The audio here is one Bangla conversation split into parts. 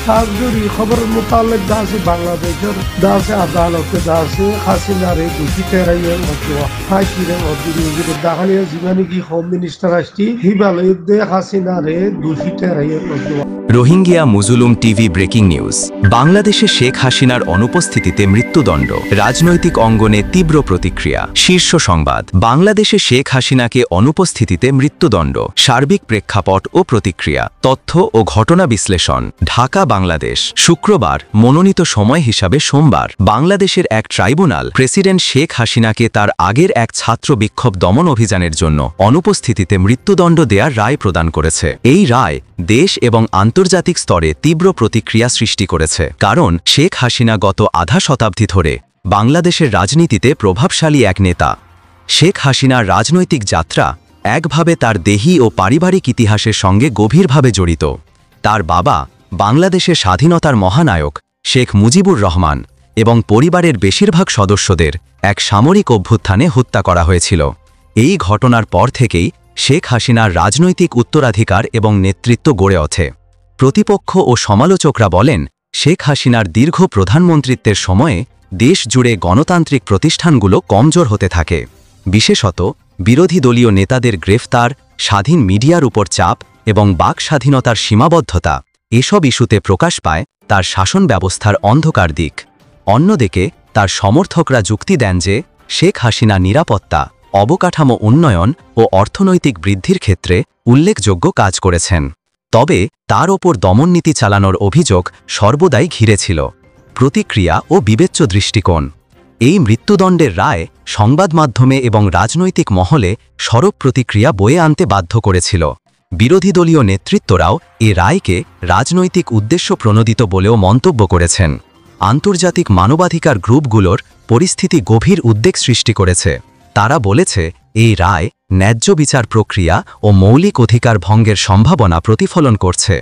সাজগরি খবর মোতালেক দাসে বাংলাদেশের দাসে আদালতে দাসে হাসিনারে দোষী ঠেরাইয়ের মধ্যে হাইকিরের অধীনে দাহালিয়া জীবনী কি হোম মিনিস্টার আসছি হিবালয়ে হাসিনারে দোষী ঠেরাইয়ের মধ্যে। রোহিঙ্গিয়া মুজুলুম টিভি ব্রেকিং নিউজ। বাংলাদেশে শেখ হাসিনার অনুপস্থিতিতে মৃত্যুদণ্ড, রাজনৈতিক অঙ্গনে তীব্র প্রতিক্রিয়া। শীর্ষ সংবাদ, বাংলাদেশে শেখ হাসিনাকে অনুপস্থিতিতে মৃত্যুদণ্ড, সার্বিক প্রেক্ষাপট ও প্রতিক্রিয়া। তথ্য ও ঘটনা বিশ্লেষণ। ঢাকা, বাংলাদেশ। শুক্রবার, মনোনীত সময় হিসাবে সোমবার, বাংলাদেশের এক ট্রাইব্যুনাল প্রেসিডেন্ট শেখ হাসিনাকে তার আগের এক ছাত্র বিক্ষোভ দমন অভিযানের জন্য অনুপস্থিতিতে মৃত্যুদণ্ড দেয়ার রায় প্রদান করেছে। এই রায় দেশ এবং আন্তর্জাতিক স্তরে তীব্র প্রতিক্রিয়া সৃষ্টি করেছে, কারণ শেখ হাসিনা গত আধা শতাব্দী ধরে বাংলাদেশের রাজনীতিতে প্রভাবশালী এক নেতা। শেখ হাসিনার রাজনৈতিক যাত্রা একভাবে তার দেহি ও পারিবারিক ইতিহাসের সঙ্গে গভীরভাবে জড়িত। তার বাবা বাংলাদেশের স্বাধীনতার মহানায়ক শেখ মুজিবুর রহমান এবং পরিবারের বেশিরভাগ সদস্যদের এক সামরিক অভ্যুত্থানে হত্যা করা হয়েছিল। এই ঘটনার পর থেকেই শেখ হাসিনার রাজনৈতিক উত্তরাধিকার এবং নেতৃত্ব গড়ে ওঠে। প্রতিপক্ষ ও সমালোচকরা বলেন, শেখ হাসিনার দীর্ঘ প্রধানমন্ত্রিত্বের সময়ে দেশ জুড়ে গণতান্ত্রিক প্রতিষ্ঠানগুলো কমজোর হতে থাকে। বিশেষত বিরোধী দলীয় নেতাদের গ্রেফতার, স্বাধীন মিডিয়ার উপর চাপ এবং বাক স্বাধীনতার সীমাবদ্ধতা এসব ইস্যুতে প্রকাশ পায় তার শাসন ব্যবস্থার অন্ধকার দিক। অন্যদিকে তার সমর্থকরা যুক্তি দেন যে শেখ হাসিনা নিরাপত্তা, অবকাঠামো উন্নয়ন ও অর্থনৈতিক বৃদ্ধির ক্ষেত্রে উল্লেখযোগ্য কাজ করেছেন। তবে তার ওপর দমননীতি চালানোর অভিযোগ সর্বদাই ঘিরে ছিল। প্রতিক্রিয়া ও বিবেচ্য দৃষ্টিকোণ। এই মৃত্যুদণ্ডের রায় সংবাদ মাধ্যমে এবং রাজনৈতিক মহলে সরব প্রতিক্রিয়া বয়ে আনতে বাধ্য করেছিল। বিরোধী দলীয় নেতৃত্বরাও এ রায়কে রাজনৈতিক উদ্দেশ্য প্রণোদিত বলেও মন্তব্য করেছেন। আন্তর্জাতিক মানবাধিকার গ্রুপগুলোর পরিস্থিতি গভীর উদ্বেগ সৃষ্টি করেছে। তারা বলেছে, এই রায় ন্যায্য বিচার প্রক্রিয়া ও মৌলিক অধিকার ভঙ্গের সম্ভাবনা প্রতিফলন করছে।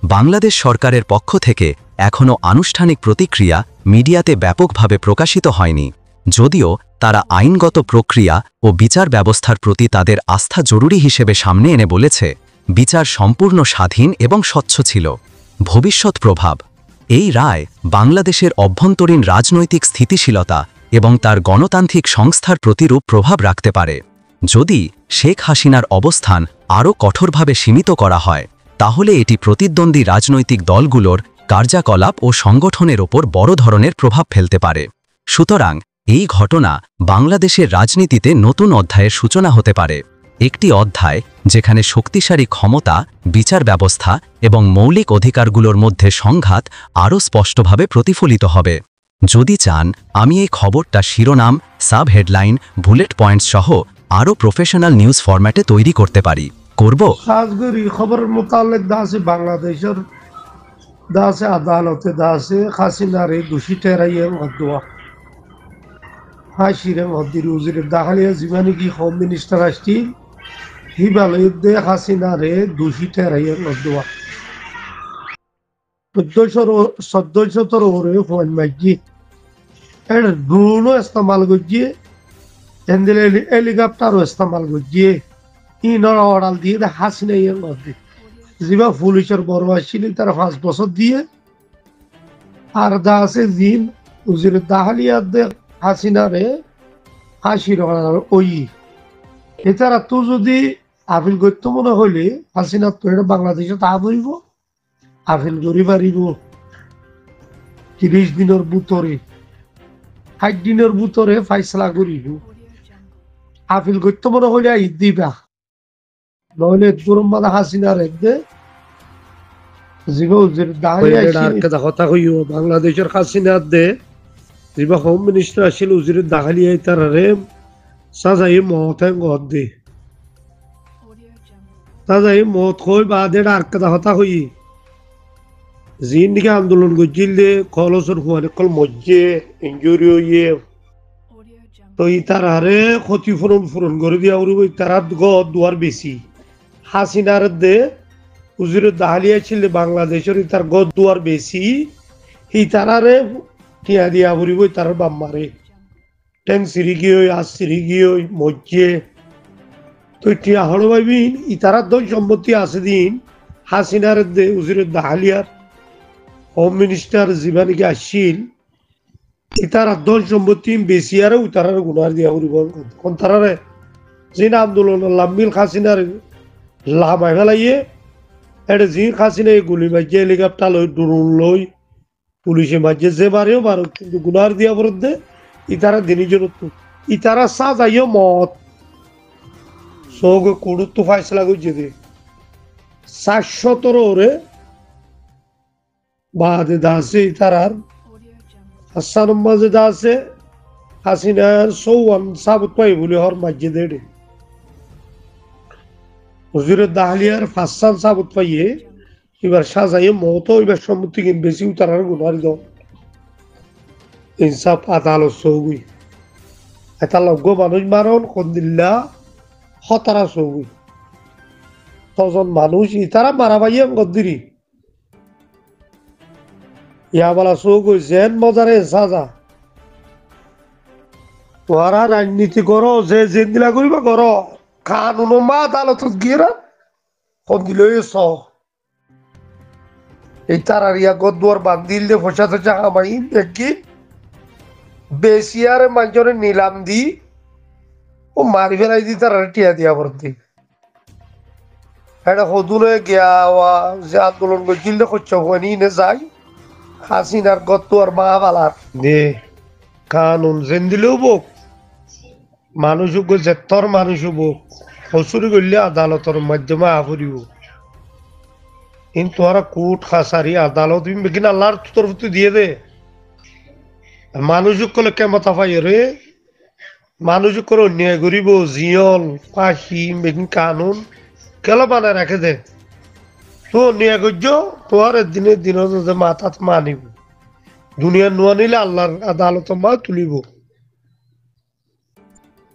বাংলাদেশ সরকারের পক্ষ থেকে এখনও আনুষ্ঠানিক প্রতিক্রিয়া মিডিয়াতে ব্যাপকভাবে প্রকাশিত হয়নি, যদিও তারা আইনগত প্রক্রিয়া ও বিচার ব্যবস্থার প্রতি তাদের আস্থা জরুরি হিসেবে সামনে এনে বলেছে, বিচার সম্পূর্ণ স্বাধীন এবং স্বচ্ছ ছিল। ভবিষ্যৎ প্রভাব। এই রায় বাংলাদেশের অভ্যন্তরীণ রাজনৈতিক স্থিতিশীলতা এবং তার গণতান্ত্রিক সংস্থার প্রতিরূপ প্রভাব রাখতে পারে। যদি শেখ হাসিনার অবস্থান আরও কঠোরভাবে সীমিত করা হয়, তাহলে এটি প্রতিদ্বন্দ্বী রাজনৈতিক দলগুলোর কার্যকলাপ ও সংগঠনের ওপর বড় ধরনের প্রভাব ফেলতে পারে। সুতরাং এই ঘটনা বাংলাদেশের রাজনীতিতে নতুন অধ্যায়ের সূচনা হতে পারে। একটি অধ্যায় যেখানে শক্তিশালী ক্ষমতা, বিচার ব্যবস্থা এবং মৌলিক অধিকারগুলোর মধ্যে সংঘাত আরও স্পষ্টভাবে প্রতিফলিত হবে। যদি চান, আমি এই খবরটা শিরোনাম, সাব হেডলাইন, বুলেট পয়েন্টস সহ আরও প্রফেশনাল নিউজ ফরম্যাটে তৈরি করতে পারি। করব। সাজগরি খবর মোতালেক দাসে বাংলাদেশের দাসে আদালতে দাসে হাসিনারে দোষী ঠেরাইয়ের মধ্যে হাসিরের অধীনে দাহালিয়া জীবনী কি হোম মিনিস্টার আসছি হিবালয়ে হাসিনারে দোষী ঠেরাইয়ের মধ্যে 1400 ওরে ফোন মাইজি এর ড্রোনও ইস্তেমাল করছে, হেলিকপ্টারও ইস্তেমাল করছে। ইনর অর্ডার দিয়ে হাসিনা এর মধ্যে যেবা পুলিশের বড় আসছিল তার 5 বছর দিয়ে আর দা আছে জিন উজির দাহালিয়া দে হাসিনারে হাসির ওই এছাড়া তো যদি আপিল করতে মনে হইলে হাসিনা তো এটা বাংলাদেশে তা বইব আপিল করি পারিব 30 দিনের ভিতরে 60 দিনের ভিতরে ফাইসলা করিব। আপিল করতে মনে হইলে ঈদ দিবা, নইলে গরম মাদা হাসিনার একদে কথা কইও বাংলাদেশের হাসিনার দে যিবা হোম মিনিস্টার আসছিল উজির দাখালিয়া তারারে সাজাই মত গদ দে সাজাই মত কই বাদে আর কথা কই জিন্দিকে আন্দোলন করছিল দে কলসর হুয়ানে কল মজ্জে ইনজুরি হইয়ে তো তারারে ক্ষতিপূরণ করে দিয়া উড়ব তারা গদ দুয়ার বেশি হাসিনার দে উজির দাহালিয়া ছিল বাংলাদেশের তার গদ দুয়ার বেশি হি তারারে টিয়া দিয়া উড়ব তার বাম মারে ট্যাং সিরি গিয়ে আজ সিরি গিয়ে মজ্জে তো টিয়া হলো ভাবিন ই তারার দল সম্পত্তি আছে দিন হাসিনার দে উজির দাহালিয়ার হোম মিনিস্টার জীবানিকে আসছিল ইতার ধন সম্পত্তি বেশি আর উতারার গুনার দিয়া উড়িব কোন তারারে জিন আন্দোলন লাম্বিল খাসিনার লামাই ফেলাইয়ে এটা জিন খাসিনা গুলি মাঝে হেলিকপ্টার লই ড্রোন লই পুলিশে মাঝে যে মারেও মারুক কিন্তু গুনার দিয়া বরদ্দে ইতারা দিনই জন্য ইতারা সাজাইও মত সৌগ কুড়ু তো ফাইসলা করছে দে 717 ওরে বাদে দাসে ইতারার হাসান মাঝে দাসে হাসিনার সৌওয়ান সাবুত পাই বলে হর মাঝে দেড়ে হুজুরের দাহলিয়ার ফাঁসান সাবুত পাইয়ে এবার সাজাইয়ে মত এবার সম্মতি কিন বেশি উতারার গুনার দাও ইনসাফ আদালত সৌগুই এটা লগ্য মানুষ মারণ কন্দিল্লা হতারা সৌগুই ছজন মানুষ ইতারা মারা পাইয়ে গদ্দিরি ইয়াবালা সৌগুই জেন মজারে সাজা তোহারা রাজনীতি করো যে জেন্দিলা করিবা করো কানুন মা আদালতত গিয়ে কন্দিল স এই তারার ইয়া গদ্দুয়ার বান্দিল দে ফসা থসা কামাই দেখি বেশিয়ারে মানুষের নিলাম দি ও মারি ফেলাই দি তার টিয়া দিয়া ভর্তি এটা সদুলে গিয়া যে আন্দোলন করছিল করছে হয়নি নে যাই হাসিনার গদ্দুয়ার মা বালার দে কানুন জেন দিলেও বোক মানুষ জেতর মানুষ বোক হসুরি করলে আদালতের মাধ্যমে আফরিব কিন্তু ওরা কোর্ট খাসারি আদালত কিনা আল্লাহর তরফ দিয়ে দে মানুষ কলে কেমতা পাই রে মানুষ করে অন্যায় করিব জিয়ল ফাঁসি বেগিন কানুন কেল বানায় রাখে দে তো অন্যায় করছ তোর দিনে দিন মাথাত মানিব দুনিয়া নোয়া নিলে আল্লাহর আদালত মা তুলিব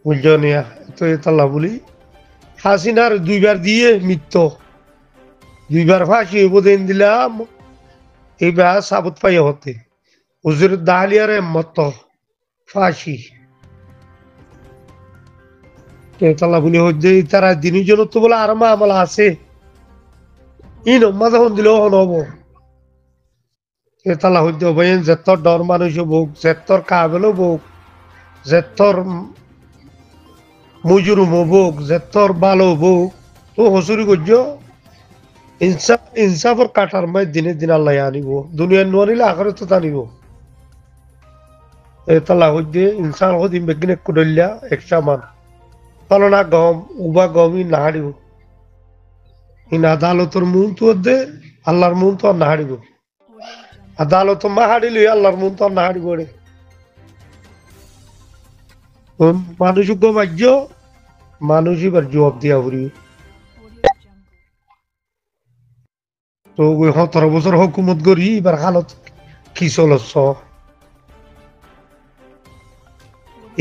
বুঝছ নিয়া তো এতাল্লা বলি হাসিনার 2বার দিয়ে মৃত্যু 2বার ফাঁসি হইব দিন দিলাম এইবার সাবুত পাইয়া হতে হুজুর দাহলিয়ার মত ফাঁসি তালা বলি হচ্ছে তারা দিনের জন্য তো বলে আর মামলা আছে ই নম্মা যখন দিলেও হব তালা হইতে ভাই যেতর ডর মানুষ বোক যেতর কাবেলও বোক যেতর মজুরুম বোক যেতর ভালো বোক তো হসুরি করছ ইনসাফর কাটার মাই দিনে দিন আল্লাহ আনিব দুনিয়ার নোয়ানিলে আখরে তো টানিব তালা হইতে ইনসান হদিন বেগিনে কুডলিয়া একশা মান তলনা গম উবা গমই নাহারিব ইন আদালতর মুন তো দে আল্লাহর মুন তো নাহারিব আদালত মা হারিলি আল্লাহর মুন তো নাহারিব রে মানুষ গমাজ্য মানুষ এবার জবাব দিয়া হরি তো 17 বছর হুকুমত করি এবার হালত কি চলছ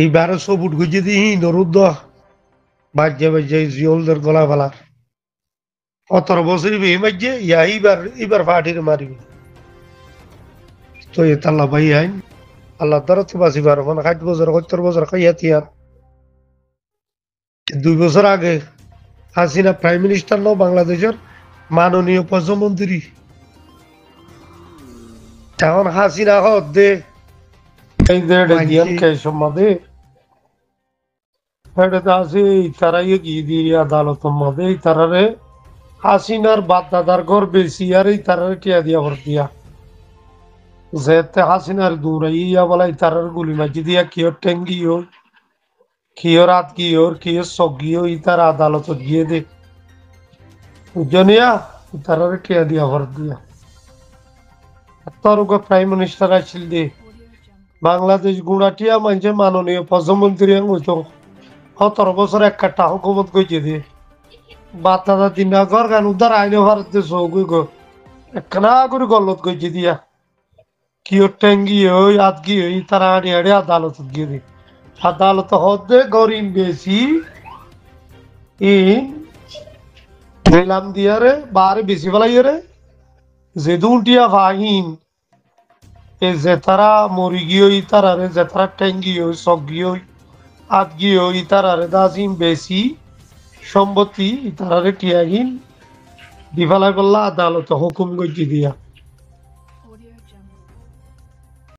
এইবার সবুট গুজি দিই নরুদ্দ বাজ্যে বাজ্যে জিওলদের গলা ফেলা 17 বছর বেয়ে বাজ্যে ইয়া এবার ফাটির মারিবি তো এতাল্লা ভাই আইন আল্লাহ দ্বারা তো বাঁচিবার 60 বছর 70 বছর খাইয়া তিয়ার 2 বছর আগে হাসিনা প্রাইম মিনিস্টার ন বাংলাদেশের মাননীয় প্রধানমন্ত্রী এখন হাসিনা হদ দে এই দেড় কে সম্মাদে আছে তারাই গিয়ে দিয়ে আদালত মধ্যে তারারে হাসিনার বাদ দাদার ঘর বেশি আর এই তারারে টিয়া দিয়া ভর দিয়া যেতে হাসিনার দূরাইয়া বলাই তারার গুলি মাঝি দিয়া কিয়র টেঙ্গিও কিয়র রাত কিয়র কিয়র সগিও ই তার আদালত গিয়ে দে বুঝনিয়া তারারে টিয়া দিয়া ভর দিয়া তোর প্রাইম মিনিস্টার আসছিল দে বাংলাদেশ গুড়াটিয়া মানছে মাননীয় প্রধানমন্ত্রী হইতো 17 বছর এক কাটা হুকুমত কইছে দিয়ে বাচ্চারা দিনা ঘর গান উদ্ধার আইনে ভারত সৌগুই গো একখানা করে গলত কইছে দিয়া কিও ট্যাঙ্গি ওই আদগি ওই তারা আড়ে আড়ে আদালত গিয়ে দি আদালত হদে গরিম বেশি ইন দিলাম দিয়ারে বারে বেশি ফেলাইয়ারে যে দুটিয়া ভাহিন এ যে তারা মরি গিয়ে তারারে যে তারা ট্যাঙ্গি ওই সব গিয়ে আদগিও ইতারারে দাজিম বেশি সম্পত্তি ইতারারে টিয়াগিন দিফালাই বললা আদালত হুকুম গজি দিয়া Jungle.